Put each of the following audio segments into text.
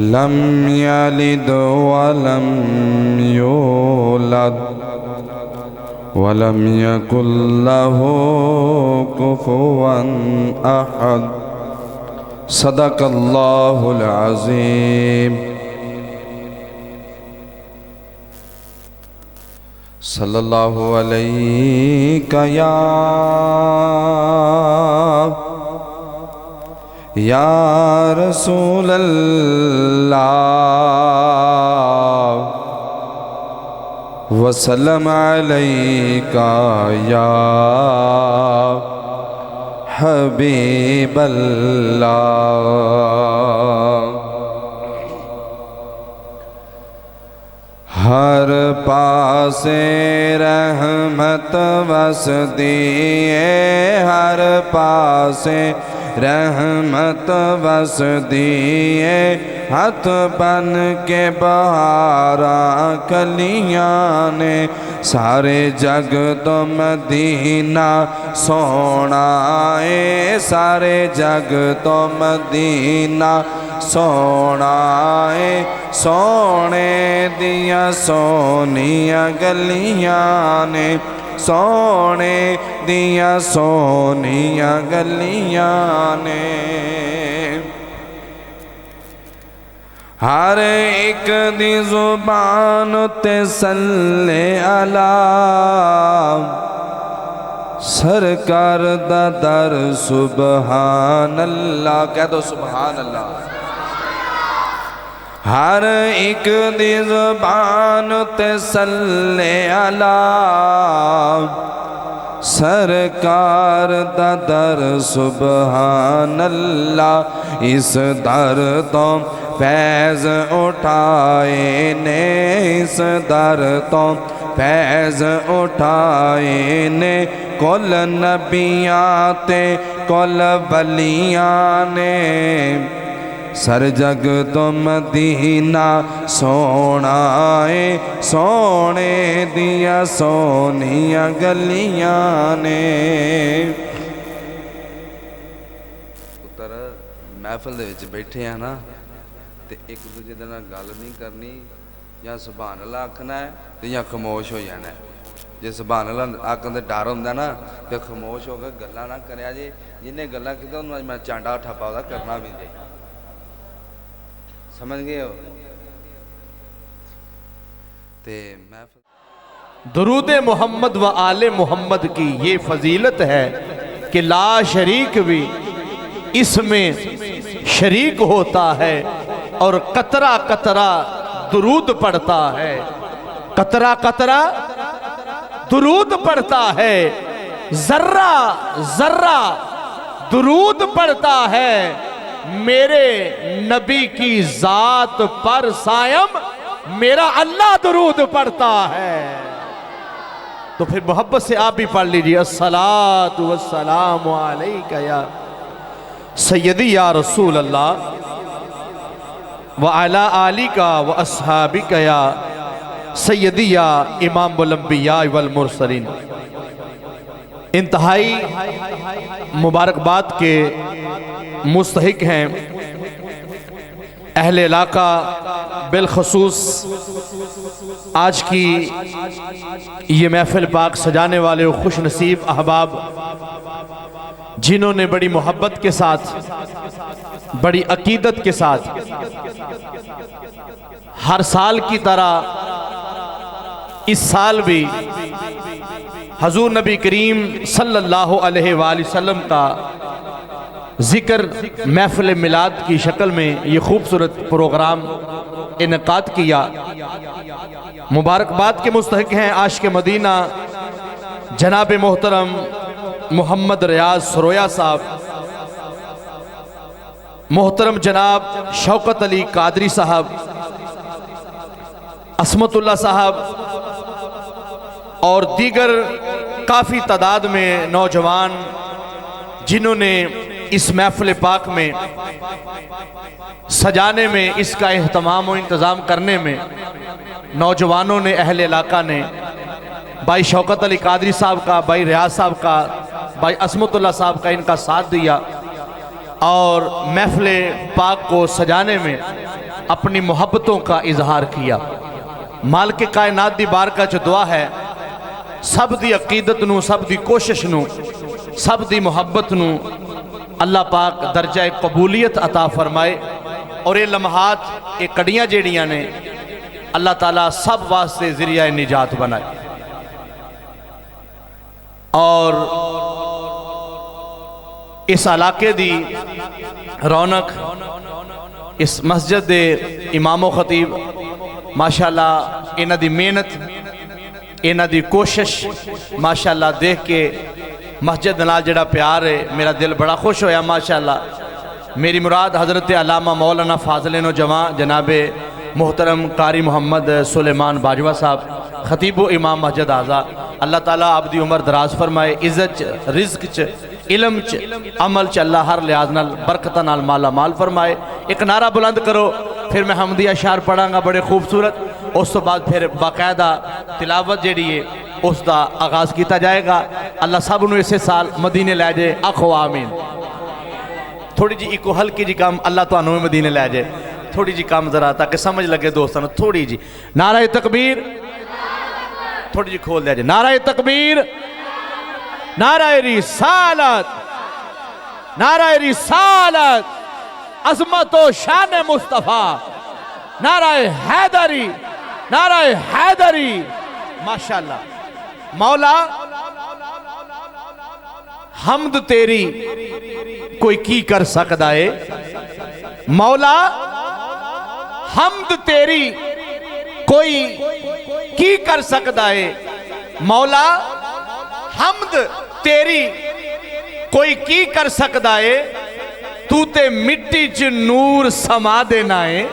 لم يلد ولم يولد ولم يكن له كفوا أحد صدق الله العظيم صلی اللہ علیک یا رسول اللہ وسلم علیک یا حبیب اللہ ہر پاسے رحمت وسدی ہے ہر پاسے رحمت وسدی ہے ہاتھ بن کے بہاراں کلیاں نے سارے جگ تو مدینہ سونا ہے سارے جگ تو مدینہ سونا ہے سونے دیا سونیاں گلیاں نے سونے دیا سونیاں گلیاں نے ہر ایک دی زبان تے صلی اللہ سرکار دا در سبحان اللہ کہہ دو سبحان اللہ ہر ایک دی زبان تے صلی اللہ سرکار دا در سبحان اللہ اس در تو فیض اٹھائے نے اس در تو فیض اٹھائے نے کل نبیاں تے کل ولیاں نے سر جگ تو مدینہ سونا ہے سونے دیا سونیاں گلیاں نے پتر محفل دے وچ بیٹھے ہیں نا تے ایک دوجے دے نال گل نہیں کرنی یا سبحان اللہ آکھنا ہے تے یا خاموش ہو جانا ہے جے سبحان اللہ آکھن دے ڈر ہوندا نا تے خاموش ہو کے گلاں نہ کریا جے جنہیں گلاں کیتاں اونوں میں چانڈا ٹھپا دا کرنا بھی دے سمجھ گئے ہو درود محمد و آل محمد کی یہ فضیلت ہے کہ لا شریک بھی اس میں شریک ہوتا ہے اور قطرہ قطرہ درود پڑھتا ہے قطرہ قطرہ درود پڑھتا ہے ذرہ ذرہ درود پڑھتا ہے میرے نبی کی ذات پر سائم میرا اللہ درود پڑھتا ہے تو پھر محبت سے آپ بھی پڑھ لیجئے الصلاۃ والسلام علیکہ یا سیدی یا رسول اللہ وعلی آلکہ واصحابکہ یا سیدی یا امام الانبیاء والمرسلین انتہائی مبارکباد کے مستحق ہیں اہل علاقہ بالخصوص آج کی یہ محفل پاک سجانے والے خوش نصیب احباب جنہوں نے بڑی محبت کے ساتھ بڑی عقیدت کے ساتھ ہر سال کی طرح اس سال بھی حضور نبی کریم صلی اللہ علیہ وآلہ وسلم کا ذکر محفل میلاد کی شکل میں یہ خوبصورت پروگرام انعقاد کیا مبارکباد کے مستحق ہیں عاشق مدینہ جناب محترم محمد ریاض سرویا صاحب محترم جناب شوکت علی قادری صاحب عصمت اللہ صاحب اور دیگر کافی تعداد میں نوجوان جنہوں نے اس محفل پاک میں سجانے میں اس کا اہتمام و انتظام کرنے میں نوجوانوں نے اہل علاقہ نے بھائی شوکت علی قادری صاحب کا بھائی ریاض صاحب کا بھائی عصمت اللہ صاحب کا ان کا ساتھ دیا اور محفل پاک کو سجانے میں اپنی محبتوں کا اظہار کیا۔ مالک کائنات دی بارگاہ چ دعا ہے سب دی عقیدت نو، سب دی کوشش نو، سب دی محبت نو اللہ پاک درجہ قبولیت عطا فرمائے، اور یہ لمحات، یہ کڑیاں جیڑیاں نے اللہ تعالیٰ سب واسطے ذریعہ نجات بنائے۔ اور اس علاقے دی رونق، اس مسجد دے امام و خطیب ماشاءاللہ انہ دی محنت، انہ دی کوشش ماشاءاللہ دیکھ کے مسجد نال جڑا پیار ہے میرا دل بڑا خوش ہویا ماشاءاللہ۔ میری مراد حضرت علامہ مولانا فاضل نوجوان جناب محترم قاری محمد سلیمان باجوہ صاحب خطیب و امام مسجد اعظم، اللہ تعالیٰ آپ دی عمر دراز فرمائے، عزت رزق چ، علم چ، عمل چ اللہ ہر لحاظ نال برکتہ نال مالا مال فرمائے۔ ایک نعرہ بلند کرو، پھر میں حمدیہ اشعار پڑھاں گا بڑے خوبصورت، اس تو بعد پھر باقاعدہ تلاوت جیڑی ہے اس دا آغاز کیتا جائے گا۔ اللہ سب نو اسے سال مدینے لے جائے، آخو آمین۔ تھوڑی جی ایک ہلکی جی کام اللہ تو انہوں مدینے لے جائے، تھوڑی جی کام ذرا تاکہ سمجھ لگے دوستانو، تھوڑی جی نعرہ تکبیر، تھوڑی جی کھول دیا جائے، نعرہ تکبیر، نعرہ رسالت، نعرہ رسالت، عظمت و شان مصطفیٰ، نعرہ حیدری، نعرہ حیدری، ماشاءاللہ۔ مولا حمد تیری کوئی کی کر سکتا ہے، مولا حمد تیری کوئی کی کر سکتا ہے، مولا حمد تیری کوئی کی کر سکتا ہے، تو تے مٹی چ نور سما دینا ہے،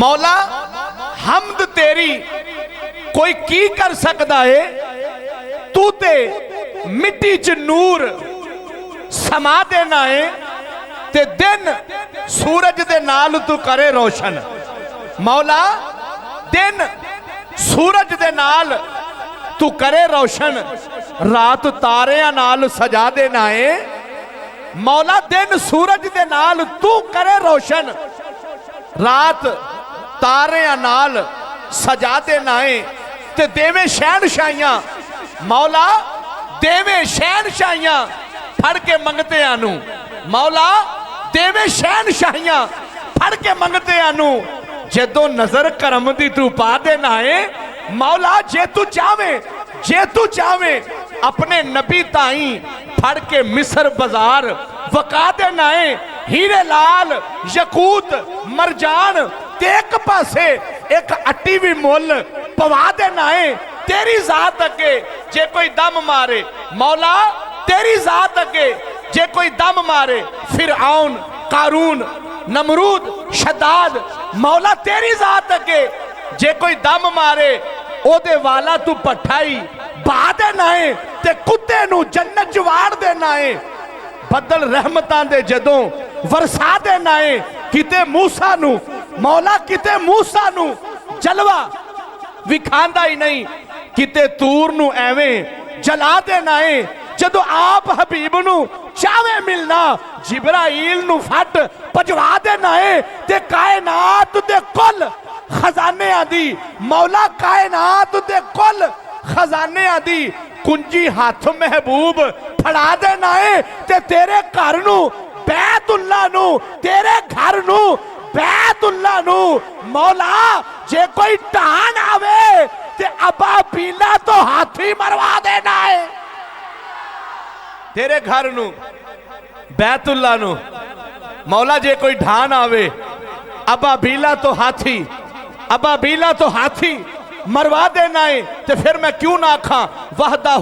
مولا حمد تیری کوئی کی کر سکتا ہے، تو تے مٹی چ نور سما دینا ہے، تے دن سورج دے نال تو کرے روشن، مولا دن سورج دے نال تو کرے روشن، رات تاریاں نال سجا دینا ہے، مولا دن سورج دے نال تو کرے روشن، رات تاریاں نال سجا دینا ہے، تے دیویں شہنشاہیاں مولا دیویں شہنشاہیاں پھڑ کے منگتے آنو، مولا دیویں شہنشاہیاں پھڑ کے منگتے آنو، جدو نظر کرم دی تو پا دینا ہے، مولا جے تو چاہویں اپنے نبی تائیں پھڑ کے مصر بازار وقا دینا ہے، ہیرے لال یقوت مرجان ایک پاسے ایک اٹی بھی مول پوا دینا ہے، تیری ذات اگے جے کوئی دم مارے، مولا تیری ذات اگے جے کوئی دم مارے، فرعون قارون نمرود شداد، مولا تیری ذات اگے جے کوئی دم مارے، او دے والا تو پٹھائی با دینا ہے، تے کتے نو جنت جوار دینا ہے، بدل رحمتان دے جدوں ورسا دینا ہے، کتے موسیٰ نو مولا کتے موسیٰ نو جلوہ وکھاندہ ہی نہیں، کتے تور نو ایویں جلا دینا ہے، جدو آپ حبیب نو چاہویں ملنا جبرائیل نو فٹ پجوا دینا ہے، تے کائنات دے کل خزانے آدھی، مولا کائنات دے کل خزانے آدھی، کنجی ہاتھ محبوب پھڑا دینا ہے، تے تیرے گھر نو بیت اللہ نو، تیرے گھر نو بیت اللہ نو، مولا جے کوئی ٹان آوے تے ابا پیلا تو ہاتھی مروا دینا ہے، تیرے گھر نو بیت اللہ نو، مولا جے کوئی ڈھان آوے ابا بیلا تو ہاتھی، ابا بیلا تو ہاتھی مروا دینا ہے، تے پھر میں کیوں نہ کھاں وحدہ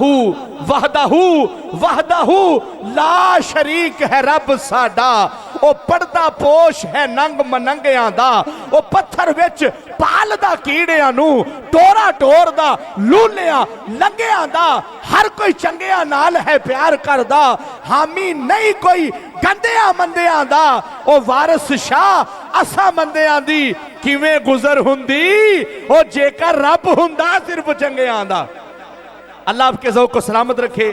لا شریک ہے رب ساڈا، او پردہ پوش ہے ننگ مننگیاں دا، او پتھر وچ پال دا کیڑیاں نو ٹورا ٹور دا لولیاں لنگیاں دا، ہر کوئی چنگیاں نال ہے پیار کردا، حامی نہیں کوئی گندیاں مندیاں دا، او وارث شاہ اسا مندیاں دی کیویں گزر ہندی، او جے کر رب ہندا صرف چنگیاں دا۔ اللہ آپ کے ذوق کو سلامت رکھے،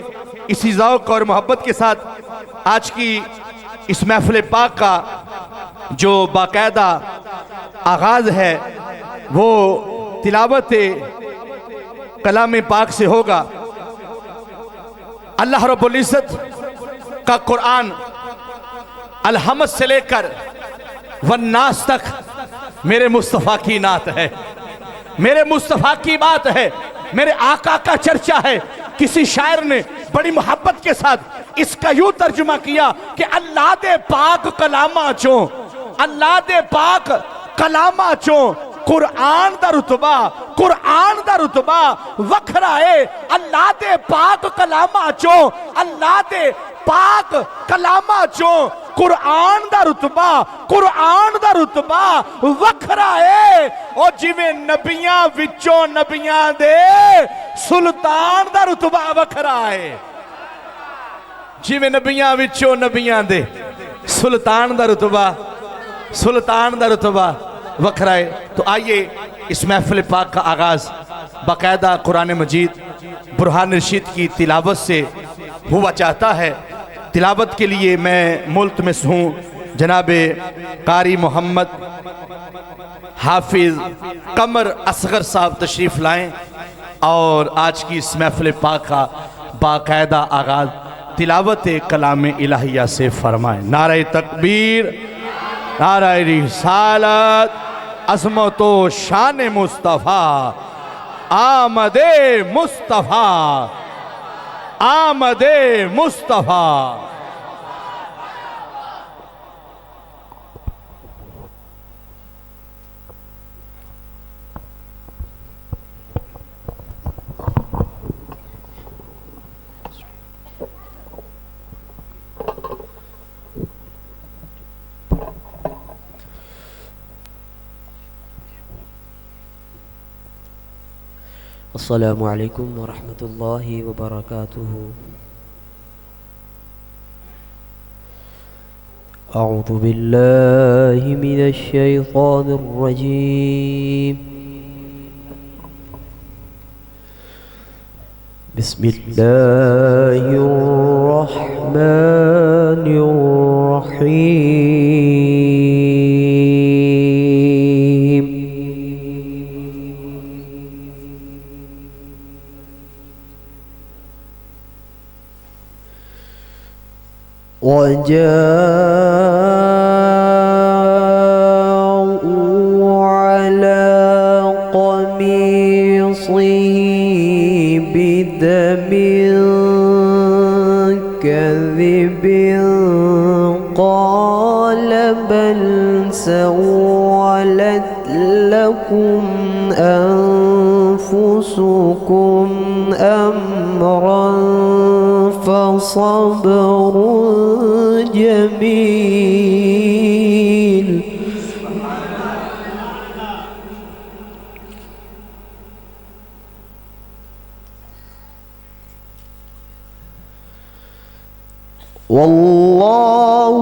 اسی ذوق اور محبت کے ساتھ آج کی اس محفل پاک کا جو باقاعدہ آغاز ہے وہ تلاوت کلام پاک سے ہوگا۔ اللہ رب العزت کا قرآن الحمد سے لے کر والناس تک میرے مصطفیٰ کی نعت ہے، میرے مصطفیٰ کی بات ہے، میرے آقا کا چرچا ہے۔ کسی شاعر نے بڑی محبت کے ساتھ اس کا یوں ترجمہ کیا کہ اللہ دے پاک کلامہ چوں، اللہ دے پاک کلامہ چوں قرآن دا رتبہ، قرآن دا رتبہ وکھرا ہے۔ اللہ دے پاک کلامہ چوں، اللہ دے پاک کلامہ چوں قرآن دا رتبہ، قرآن دا رتبہ وکھرا ہے۔ اور جویں نبیاں وچوں نبیاں دے سلطان دا رتبہ وکھرا ہے، جویں نبیاں وچوں نبیاں دے سلطان دا رتبہ، سلطان دا رتبہ وکھرا ہے۔ تو آئیے اس محفل پاک کا آغاز باقاعدہ قرآن مجید برہان رشید کی تلاوت سے ہوا چاہتا ہے۔ تلاوت کے لیے میں ملتمس ہوں جناب قاری محمد حافظ قمر اصغر صاحب تشریف لائیں اور آج کی اس محفل پاک کا باقاعدہ آغاز تلاوت کلام الہیہ سے فرمائیں۔ نعرہ تکبیر، نعرہ رسالت، عظمت و شان مصطفیٰ، آمد مصطفیٰ، آمد مصطفیٰ۔ السلام علیکم ورحمۃ اللہ وبرکاتہ۔ اعوذ باللہ من الشیطان الرجیم، بسم اللہ الرحمن الرحیم۔ وجاءوا على قميصه بدم كذب قال بل سولت لكم أنفسكم أمرا فصبر جميل۔ والله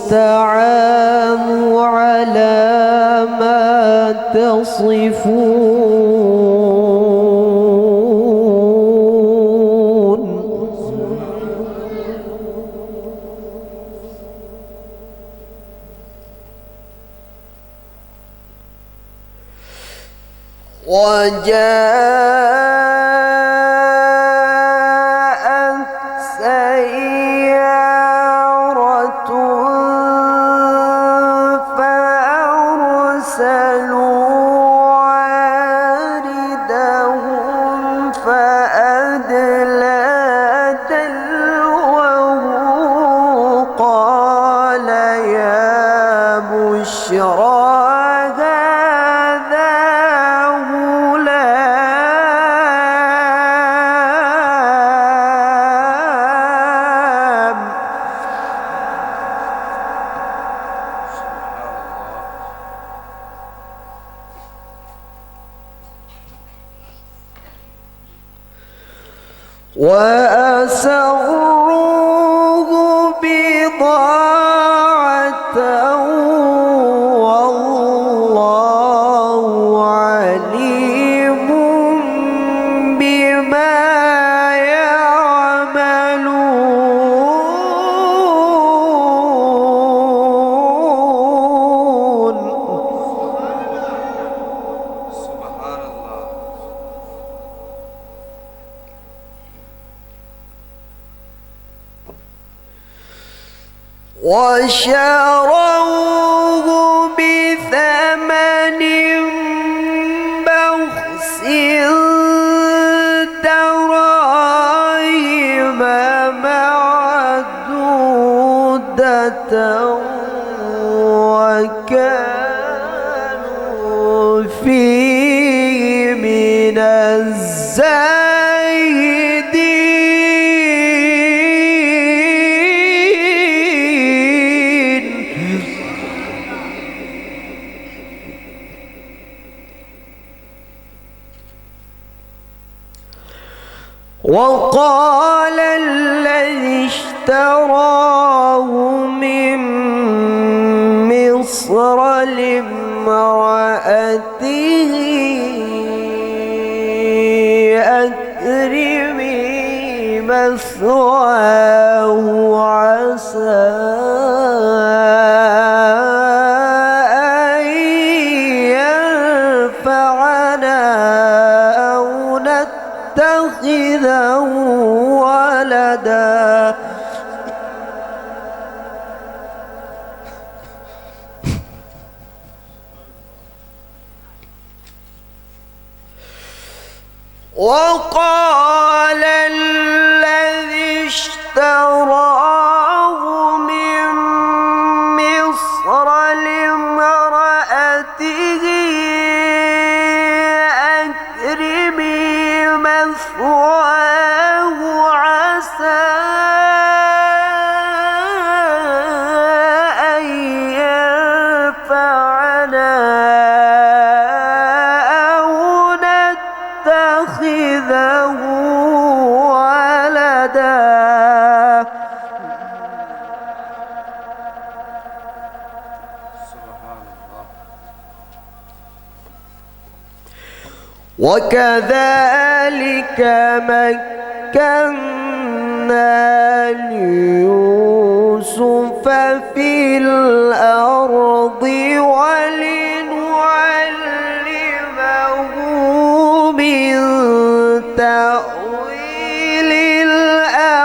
المستعان على ما تصفون۔ وجاءت سيارة فأرسلوا واردهم فأدلى دلوه قال يا بشرى وأسروه بضاعة والله عليم بما يعملون۔ وشروه بثمن بخس دراهم معدودة وكانوا فيه من الزاهدين. وقال الذي اشتراه من مصر لامرأته أكرمي مثواه عسى أن ينفعنا أو نتخذه ولدا. وقال الذي اشتراه من مصر لامرأته أكرمي مثواه عسى أن ينفعنا أو نتخذه ولدا. وكذلك مكنا ليوسف في الأرض ولنعلمه من تأويل الأحاديث.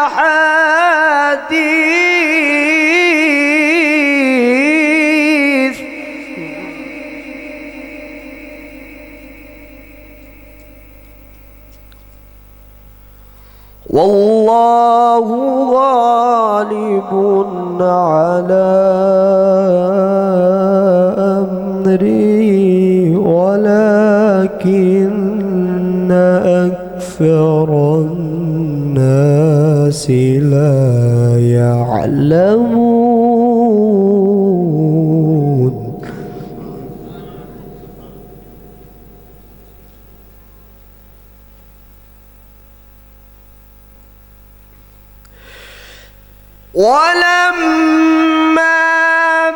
والله غالب على أمره ولكن أكثر الناس لا يعلمون. ولما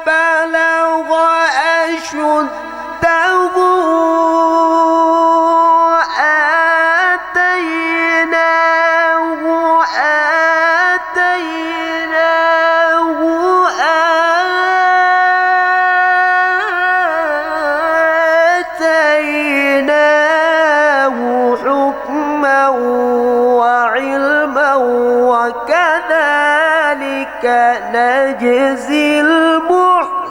بلغ أشده آتيناه حكما وعلما وكذلك نجزي المحسنين.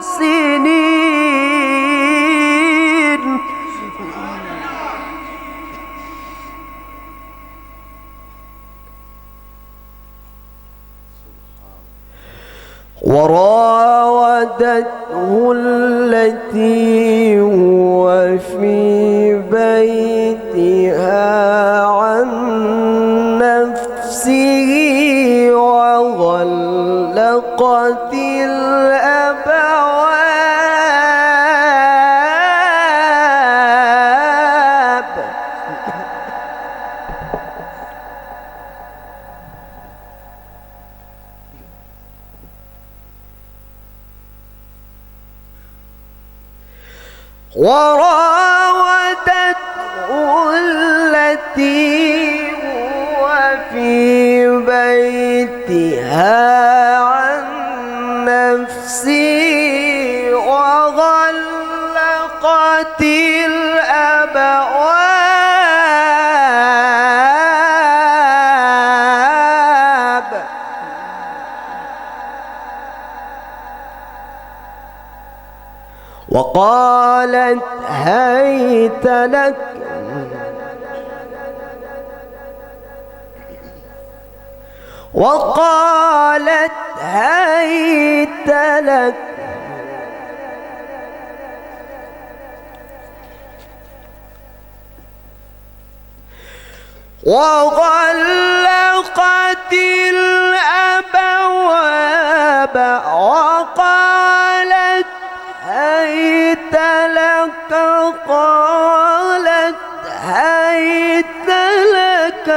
وراودته التي هو في بيتها عن نفسه وغلقت الأبواب. وراودته التي هو في بيتها عن نفسه وغلقت الأبواب. وقالت هيت لك وقالت هيت لك وغلقت الأبواب وقالت هيت لك قالت هيت لك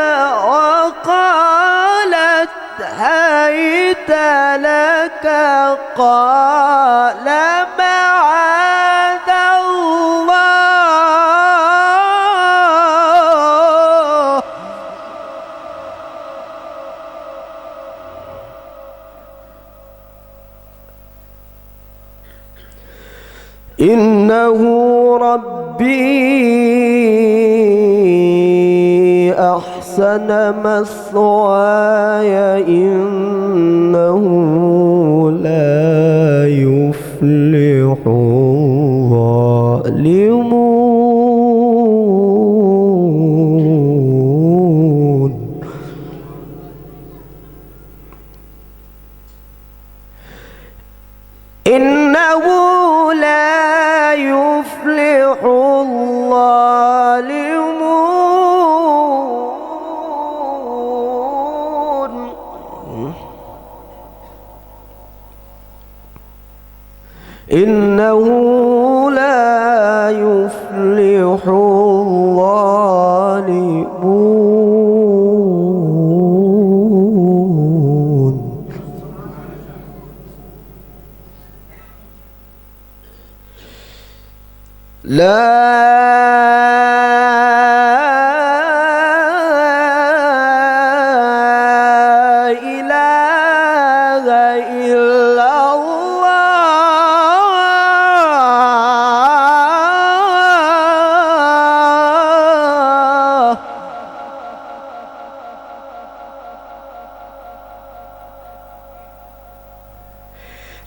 وقالت هيت لك قال معاذ الله إنه ربي أحسن مثواي إنه لا يفلح الظالمون إنه لا يفلح الظالمون إنه لا يفلح الظالمون لا إله إلا الله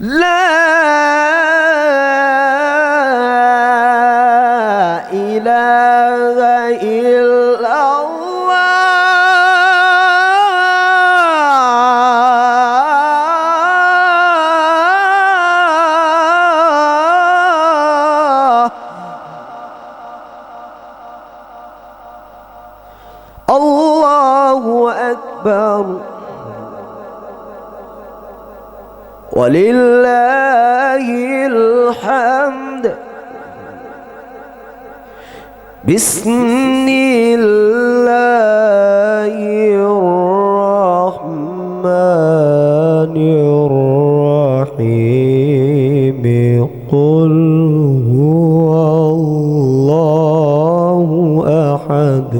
لا إله إلا الله الله أكبر ولله الحمد بسم الله الرحمن الرحيم قل هو الله أحد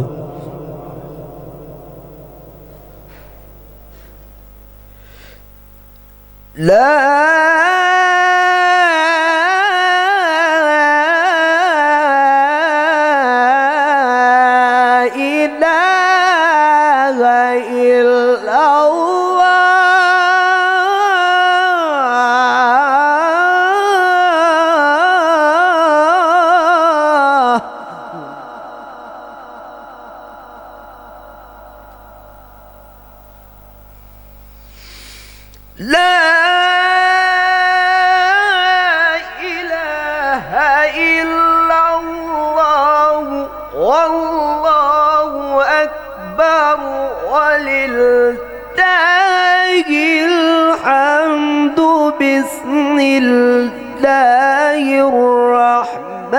لا إله إلا الله لا إله إلا الله والله أكبر ولله الحمد بسم الله الرحمن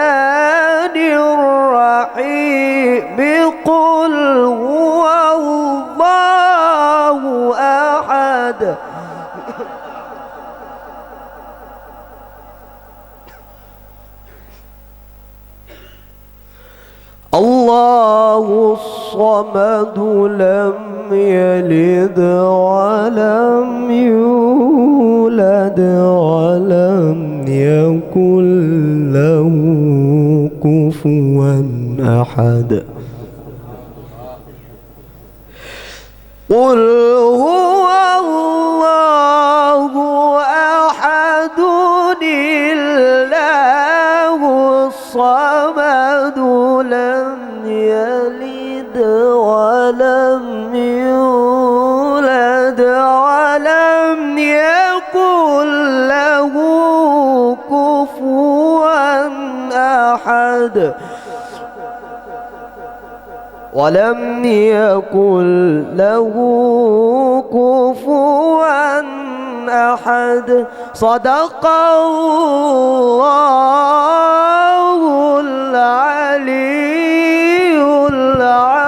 الرحيم قل هو الله أحد الله الصمد لم يلد ولم يولد ولم يكن له كفوا أحد قل هو الله أحد الله ولم يكن له كفوا أحد صدق الله العلي العظيم.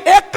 1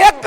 1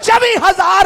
24,000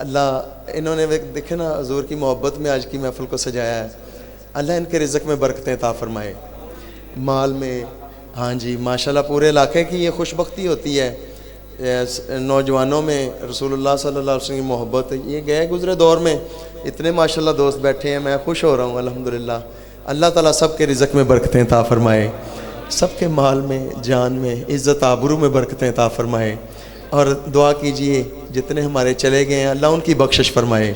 اللہ انہوں نے دیکھے نا حضور کی محبت میں آج کی محفل کو سجایا ہے. اللہ ان کے رزق میں برکتیں عطا فرمائے, مال میں. ہاں جی ماشاءاللہ پورے علاقے کی یہ خوش بختی ہوتی ہے, نوجوانوں میں رسول اللہ صلی اللہ علیہ وسلم کی محبت. یہ گئے گزرے دور میں اتنے ماشاءاللہ دوست بیٹھے ہیں, میں خوش ہو رہا ہوں الحمدللہ. اللہ تعالیٰ سب کے رزق میں برکتیں عطا فرمائے, سب کے مال میں, جان میں, عزت آبرو میں برکتیں عطا فرمائے. اور دعا کیجئے جتنے ہمارے چلے گئے ہیں اللہ ان کی بخشش فرمائے,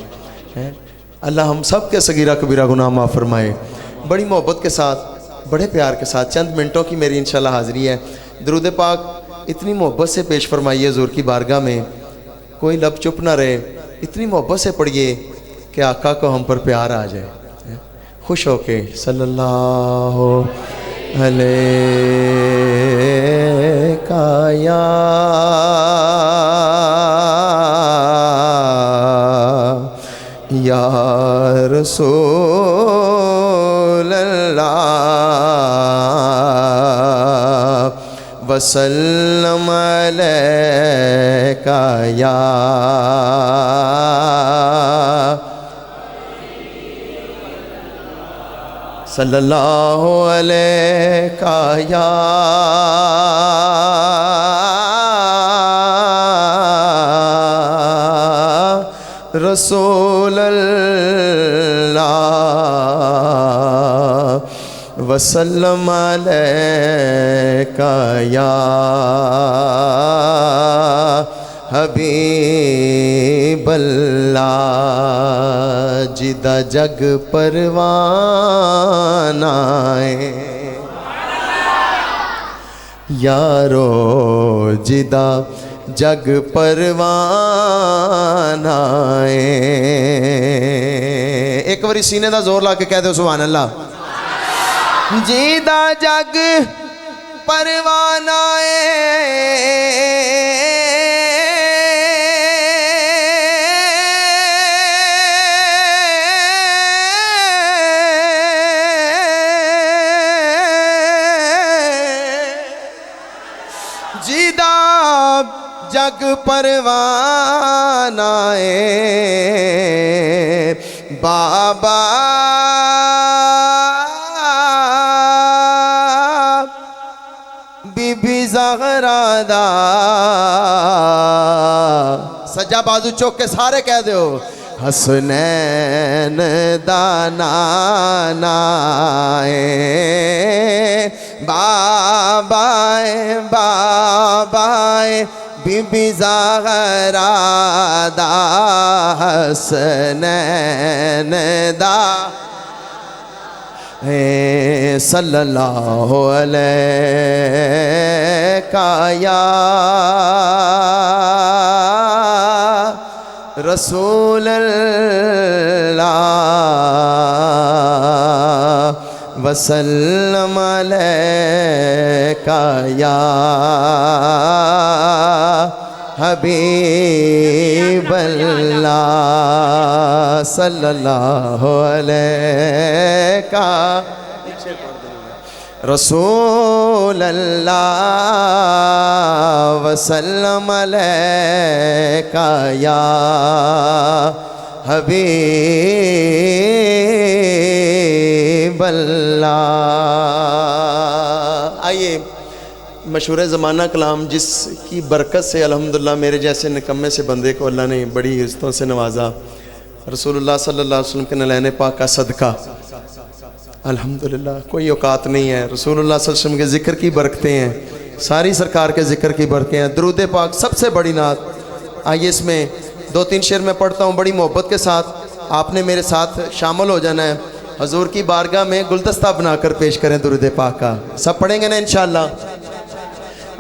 اللہ ہم سب کے صغیرہ کبیرہ گناہ معاف فرمائے. بڑی محبت کے ساتھ, بڑے پیار کے ساتھ چند منٹوں کی میری انشاءاللہ حاضری ہے. درود پاک اتنی محبت سے پیش فرمائیے حضور کی بارگاہ میں, کوئی لب چپ نہ رہے. اتنی محبت سے پڑھیے کہ آقا کو ہم پر پیار آ جائے. خوش ہو کے صلی اللہ علیہ یا رسول اللہ وسلم علیکہ یا صلی اللہ علیہ یا رسول اللہ وسلم علیکہ یا حبیب اللہ جدہ جگ پروان آئے یارو جدہ جگ پروان آئے. ایک باری سینے دا زور لا کے کہہ دو سبحان اللہ. جدہ جگ پروان آئے جگ پروان آئے بابا بی بی زہرا دا. سجا بازو چوک کے سارے کہہ دو حسنین دا نانا بابائے بابائے بی بی زہرا دا حسنین دا صلی اللہ علیہ یا رسول اللہ وسلم علیکہ یا حبیب اللہ صلی اللہ علیہ رسول اللہ وسلم علیکہ یا حبیب اللہ. آئیے مشہور زمانہ کلام جس کی برکت سے الحمدللہ میرے جیسے نکمے سے بندے کو اللہ نے بڑی عزتوں سے نوازا. رسول اللہ صلی اللہ علیہ وسلم کے نلین پاک کا صدقہ الحمدللہ کوئی اوقات نہیں ہے. رسول اللہ صلی اللہ علیہ وسلم کے ذکر کی برکتیں ہیں, ساری سرکار کے ذکر کی برکتیں ہیں. درود پاک سب سے بڑی نعت. آئیے اس میں دو تین شعر میں پڑھتا ہوں بڑی محبت کے ساتھ, آپ نے میرے ساتھ شامل ہو جانا ہے. حضور کی بارگاہ میں گلدستہ بنا کر پیش کریں درود پاک کا. سب پڑھیں گے نا انشاءاللہ.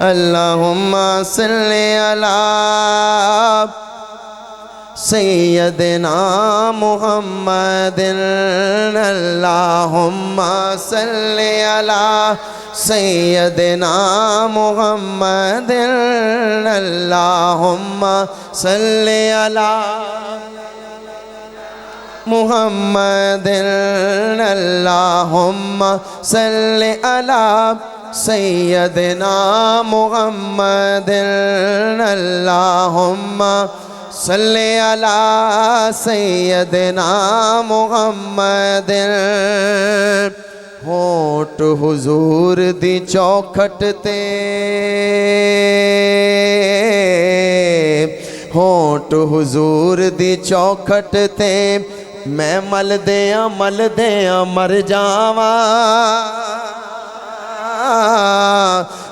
اللہم صلی علی سیدنا محمد اللہم صلی علی سیدنا محمد اللہم صلی علی محمد اللہم صلی علی سیدنا محمد اللہم صلی علی سیدنا محمد ہونٹ حضور دی چوکھٹ تے ہونٹ حضور دی چوکھٹ تے میں مل دیاں مر جاواں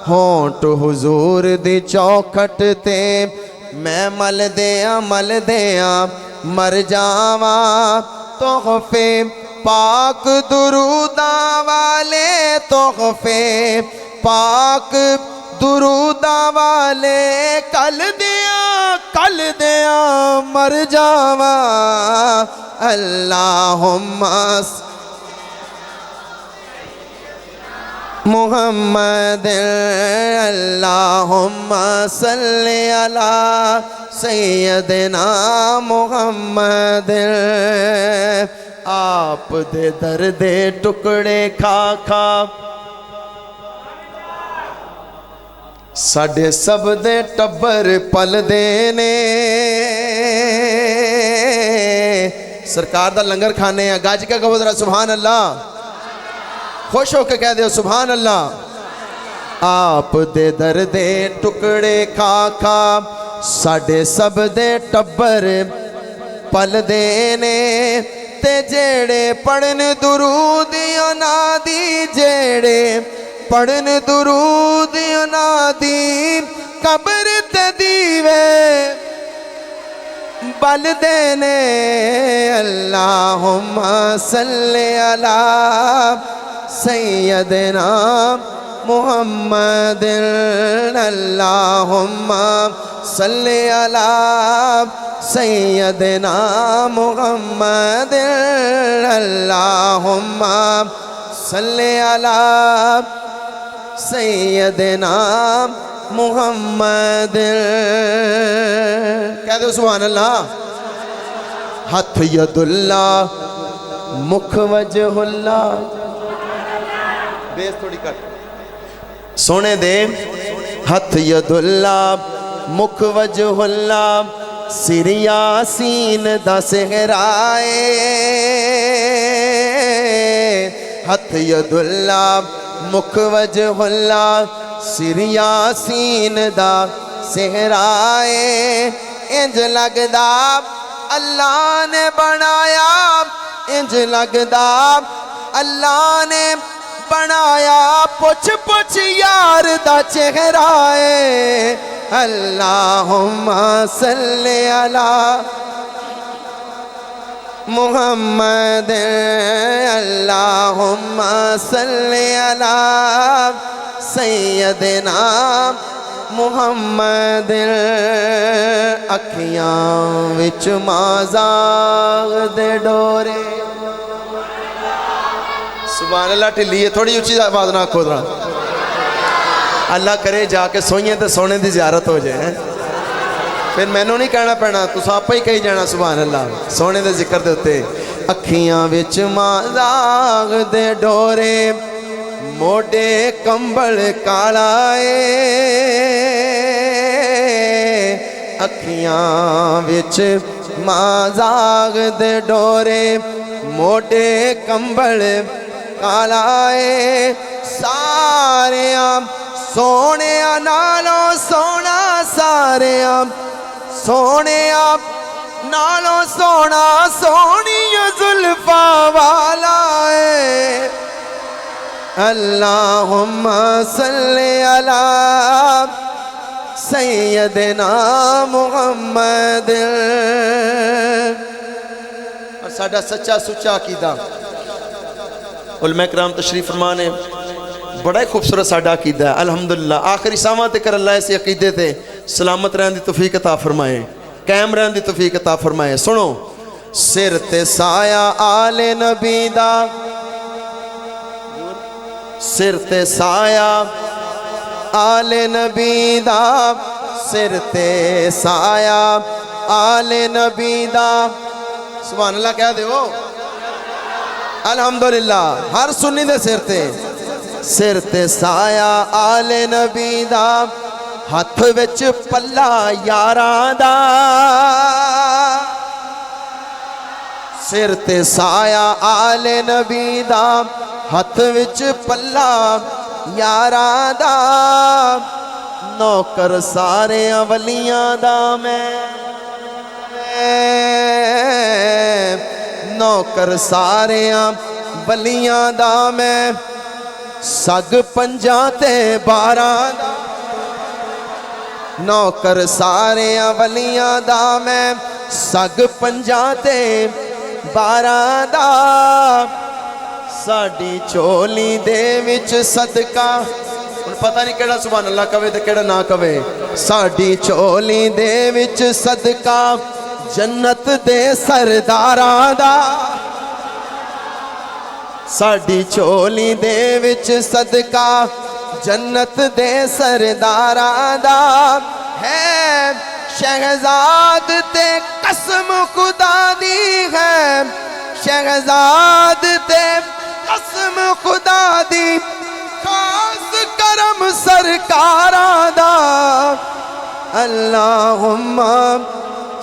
ہونٹ حضور دی چوکھٹ تے میں مل دیاں مر جاواں تحفے پاک دروداں والے تحفے پاک دروداں والے کل دیاں مر جاواں اللہم محمد اللہم صلی علی سیدنا محمد آپ دے درد ٹکڑے کھا کھا ساڈے سب دے ٹبر پل دینے سرکار دا لنگر کھانے ہیں گاج کا کہو ذرا سبحان اللہ خوش ہو کے کہہ دیو سبحان اللہ آپ دے درد ٹکڑے کھا کھا ساڈے سب دے ٹبر پل دینے تے جیڑے پڑھن درود نادی جیڑے پڑھن درود نادی قبر تے دیوے بل دینے اللہم صلی علی سیدنا محمد اللہم صلی علی سیدنا محمد اللہم صلی علی سیدنا محمد کہہ دو سبحان اللہ ہاتھ ید اللہ مکھ وجہ اللہ بیس تھوڑی کٹ سونے دے ہاتھ ید اللہ مکھ وجہ اللہ سر یاسین دا سہرائے ہاتھ ید اللہ مکھ وجہ اللہ سر یاسین دا سہرائے انج لگدا اللہ نے بنایا انج لگدا اللہ نے بنایا پوچھ پوچھ یار دا چہرہ ہے اللہم صلی علی محمد اللہم صلی علی سیدنا محمد اکھیاں وچ مازاغ دے ڈورے سبحان اللہ ٹھلیے تھوڑی اچھی آواز نہ کھود رہا اللہ کرے جا کے سوئیں تے سونے دی زیارت ہو جائے پھر میں نو نہیں کہنا پہنا تو ساپا ہی کہی جانا سبحان اللہ سونے دے ذکر دے ہوتے اکھیاں وچ مازاغ دے ڈورے موڈے کمبل کالائے اکھیاں وچ مازاغ دے ڈورے موڈے کمبل کالائے ساریاں سونیاں نالوں سونا ساریاں سونیاں نالوں سونا سونی زلفا والا ہے اللہم صلی علی سیدنا محمد اور ساڑھا سچا سچا عقیدہ علماء کرام تشریف فرمانے بڑا ہی خوبصورت ساڑھا عقیدہ ہے الحمدللہ آخری سامہ تکر اللہ ایسے عقیدے تھے سلامت رہن دی توفیق عطا فرمائے قائم رہن دی توفیق عطا فرمائے سنو سر تے سایہ آل نبی دا سر تے سایہ آل نبی دا سر تے سایہ آل نبی دا سبحان اللہ کہہ دے وہ الحمدللہ ہر سنی دے سر تے سایہ آل نبی دا ਹੱਥ ਵਿੱਚ ਪੱਲਾ ਯਾਰਾਂ ਦਾ ਸਿਰ ਤੇ ਸਾਇਆ ਆਲੇ ਨਬੀ ਦਾ ਹੱਥ ਵਿੱਚ ਪੱਲਾ ਯਾਰਾਂ ਦਾ ਨੌਕਰ ਸਾਰਿਆਂ ਵਲੀਆਂ ਦਾ ਮੈਂ ਨੌਕਰ ਸਾਰਿਆਂ ਵਲੀਆਂ ਦਾ ਮੈਂ ਸੱਗ ਪੰਜਾਂ ਤੇ 12 ਦਾ ਨੌਕਰ ਸਾਰਿਆਂ ਵਲੀਆਂ ਦਾ ਮੈਂ ਸੱਗ ਪੰਜਾਂ ਤੇ 12 ਦਾ ਸਾਡੀ ਝੋਲੀ ਦੇ ਵਿੱਚ ਸਦਕਾ ਹੁਣ ਪਤਾ ਨਹੀਂ ਕਿਹੜਾ ਸੁਭਾਨ ਅੱਲਾਹ ਕਵੇ ਤੇ ਕਿਹੜਾ ਨਾ ਕਵੇ ਸਾਡੀ ਝੋਲੀ ਦੇ ਵਿੱਚ ਸਦਕਾ ਜੰਨਤ ਦੇ ਸਰਦਾਰਾਂ ਦਾ ਸਾਡੀ ਝੋਲੀ ਦੇ ਵਿੱਚ ਸਦਕਾ ਜੰਨਤ ਦੇ ਸਰਦਾਰਾਂ ਦਾ ਹੈ ਸ਼ਹਿਜ਼ਾਦ ਤੇ ਕਸਮ ਖੁਦਾ ਦੀ ਹੈ ਸ਼ਹਿਜ਼ਾਦ ਤੇ ਕਸਮ ਖੁਦਾ ਦੀ ਖਾਸ ਕਰਮ ਸਰਕਾਰਾਂ ਦਾ ਅੱਲਾਹੁੰਮਾ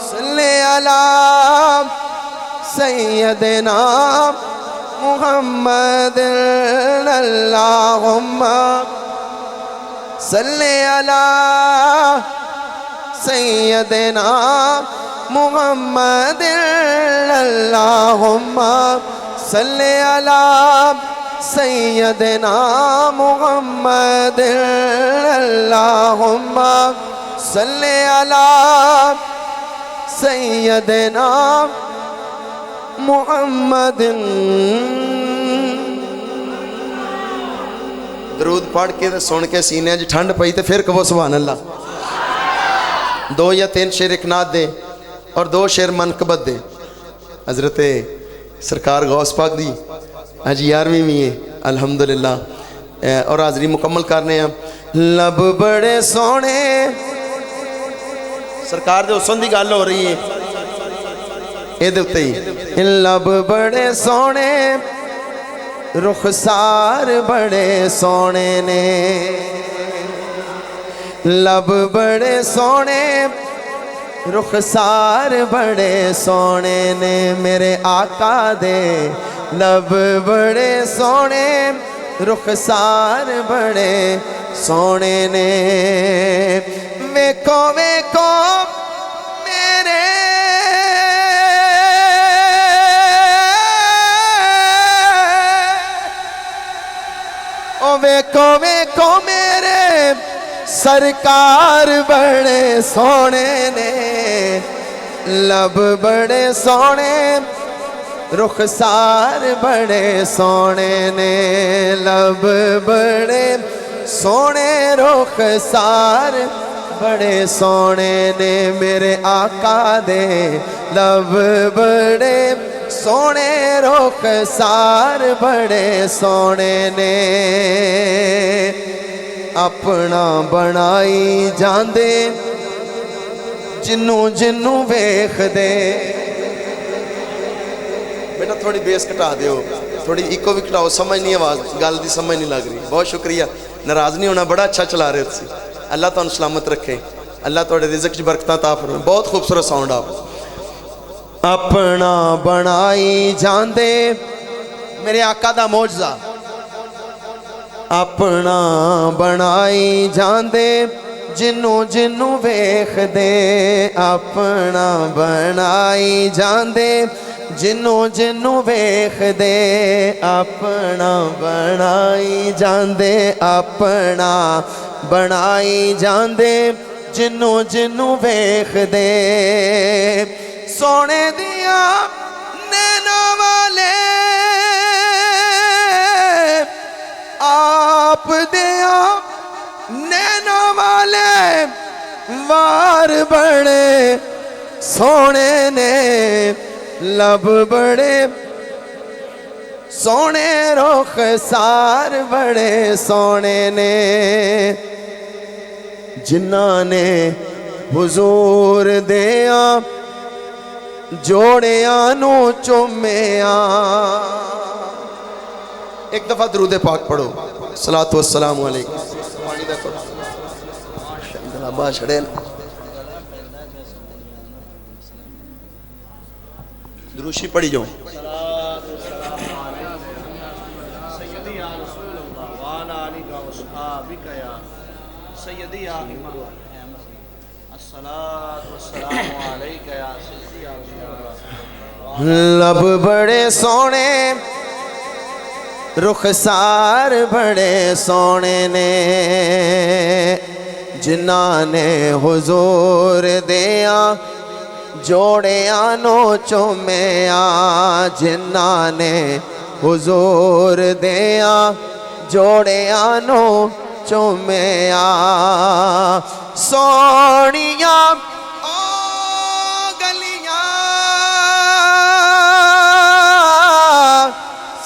ਸੱਲੇ ਅਲਾ ਸੈਯਦਨਾ محمد اللهم صل على سيدنا محمد اللهم صل على سيدنا محمد اللهم صل على سيدنا محمد درود پڑھ کے سن کے سینے جی ٹھنڈ پئی تے پھر کہو سبحان اللہ 2 یا 3 شعر ایک نعت دے اور 2 شعر منقبت دے حضرت سرکار غوث پاک دی آج 11ویں بھی ہے الحمدللہ اور حاضری مکمل کرنے ہیں لب بڑے سونے سرکار دے حسن دی گل ہو رہی ہے لب بڑے سونے رخسار بڑے سونے نے لب بڑے سونے رخسار بڑے سونے نے میرے آقا دے لب بڑے سونے رخسار بڑے سونے نے ویکھو ویکھو میرے ویکھو ویکھو میرے سرکار بڑے سونے نے لب بڑے سونے رخسار بڑے سونے نے لب بڑے سونے رخسار بڑے سونے نے میرے آقا دے لب بڑے سونے رخسار بڑے سونے نے اپنا بنائی جاندے جنوں جنوں ویکھ دے بیٹا تھوڑی بیس کٹا دیو تھوڑی ایکو بھی کٹاؤ سمجھ نہیں آواز گل دی سمجھ نہیں لگ رہی بہت شکریہ ناراض نہیں ہونا بڑا اچھا چلا رہے تھی اللہ تعالیٰ سلامت رکھے اللہ توڑے رزق کی برکتاں عطا فرمائے بہت خوبصورت ساؤنڈ آپ اپنا بنائی جاندے میرے آقا دا معجزہ اپنا بنائی جاندے جنوں جنوں ویکھ دے اپنا بنائی جاندے جنوں جنوں ویکھ دے اپنا بنائی جاندے اپنا بنائی جاندے جنوں جنوں ویکھ دے سونے دیا نینا والے آپ دیا نینا والے وار بڑے سونے نے لب بڑے سونے رخسار بڑے سونے نے جنہاں نے حضور دیا جوڑیاں نو چومیاں ایک دفعہ درود پاک پڑھو صلاۃ والسلام علیکم ابا چھڑے نا دروشی پڑھی جو سیدی یا رسول اللہ وعلا علیہ وصحابک یا سیدی یا امام الصلاة والسلام علیکہ یا سیدی یا رسول اللہ. لب بڑے سونے رخسار بڑے سونے نے جنہاں نے حضور دیا جوڑیاں نو چومیا جنہاں نے حضور دیا جوڑیاں نو چومیا سونیاں او گلیاں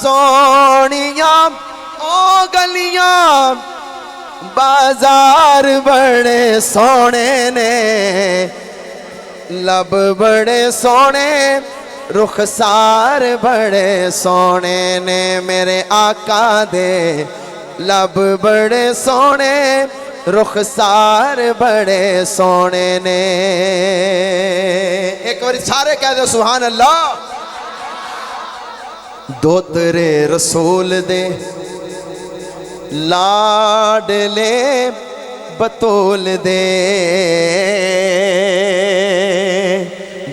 سونیاں او گلیاں بازار بڑے سونے نے لب بڑے سونے رخسار بڑے سونے نے میرے آقا دے لب بڑے سونے رخسار بڑے سونے نے. ایک بار سارے کہہ دو سبحان اللہ. دوترے رسول دے لاڈلے بطول دے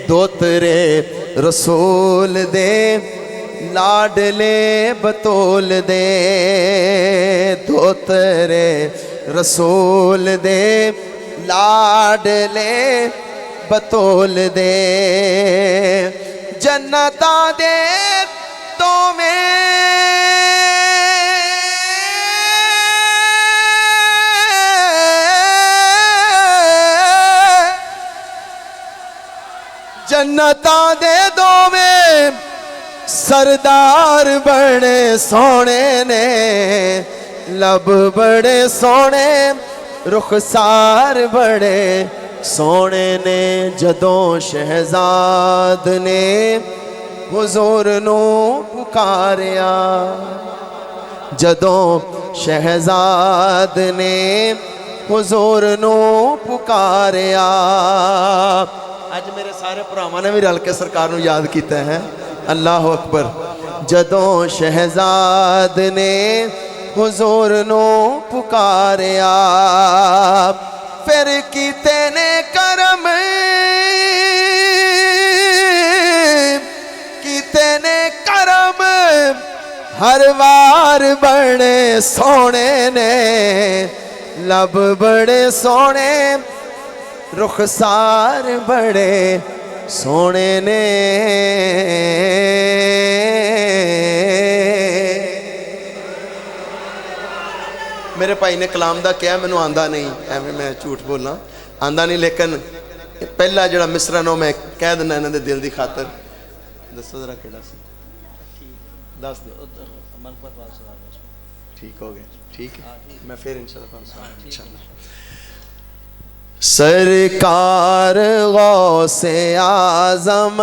دوترے رسول دے لاڈلے بطول دے دوترے رسول دے لاڈلے بطول دے جنتا دے تو میں جنتا دے دو میں سردار بڑے سونے نے لب بڑے سونے رخسار بڑے سونے نے جدوں شہزاد نے حضور نو پکاریا جدوں شہزاد نے حضور نو پکاریا. آج میرے سارے پراواں نے بھی رل کے سرکار نو یاد کیتا ہے. اللہ اکبر. جدوں شہزاد نے حضور نو پکاریا پھر کیتے نے کرم کیتے نے کرم ہر وار بڑے سونے نے لب بڑے سونے رخسار بڑے سونے نے. میرے بھائی نے کلام دا کیا مینوں آندا نہیں ایویں میں جھوٹ بولنا آندا نہیں لیکن پہلا جڑا مصرع نو میں کہہ دینا انہاں دے دل دی خاطر. دسو ذرا کیڑا سی دس دو ٹھیک ہو گیا ٹھیک ہے میں پھر انشاءاللہ سرکار غوث اعظم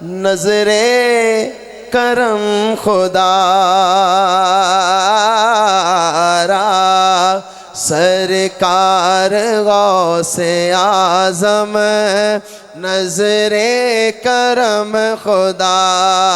نظر کرم خدا را سرکار غوث اعظم نظر کرم خدا